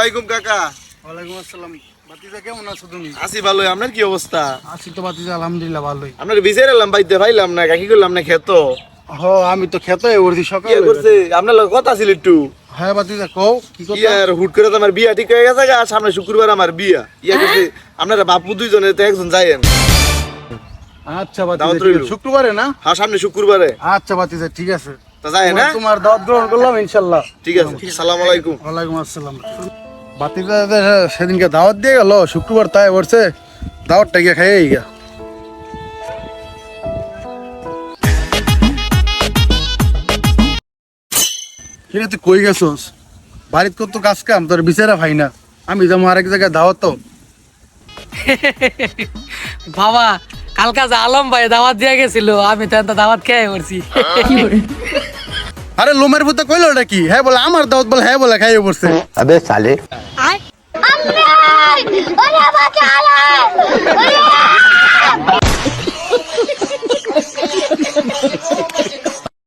আলাইকুম কাকা। ওয়ালাইকুম আসসালাম। বাতিজা কেমন আছো তুমি? আছি ভালোই, আপনার কি অবস্থা? আছি তো বাতিজা, আলহামদুলিল্লাহ ভালোই। আপনার বিচার এলাম বাইতে পাইলাম না, কাকি করলাম না খেত আমি তো খেতে উঠছি কি সকালে। করছে? আপনার লগে কথা ছিল একটু। হ্যাঁ বাতিজা কও কি কি কথা? আর হুট করে তো আমার বিয়া ঠিক হয়ে গেছে গা, সামনে শুক্রবার আমার বিয়া। করছে আপনারা বাপু দুইজনে তো একজন যাইয়েন। আচ্ছা বাতিজা, দাওয়াত ঠিক রইলো। আছে, শুক্রবারে না? হ্যাঁ সামনে শুক্রবারে। আচ্ছা বাতিজা ঠিক আছে, তা যাইয়েন হ্যাঁ? তোমার দাওয়াত গ্রহণ করলাম ইনশাআল্লাহ। ঠিক আছে, আসসালামু আলাইকুম। ওয়ালাইকুম আসসালাম। বাতিজা সেদিনকে দাওয়াত দিয়ে গেল, শুক্রবার তাই বলছে দাওয়াতটা গিয়ে খাইয়ে গিয়া। কিরে তুই কই গেছস? বাড়িত কত কাজ কাম, তোর বিচারা ভাই না। আমি যাবো আরেক জায়গায় দাওয়াত তো। বাবা কালকা যে আলম ভাই দাওয়াত দিয়ে গেছিল, আমি তো দাওয়াত খেয়ে পড়ছি। আরে লোমের ভূতে কইলো ওটা কি? হ্যাঁ বলে আমার দাওয়াত, বলে হ্যাঁ বলে খাইয়ে পড়ছে। अबे साले আম্মে ওরে বাঁচালে ওরে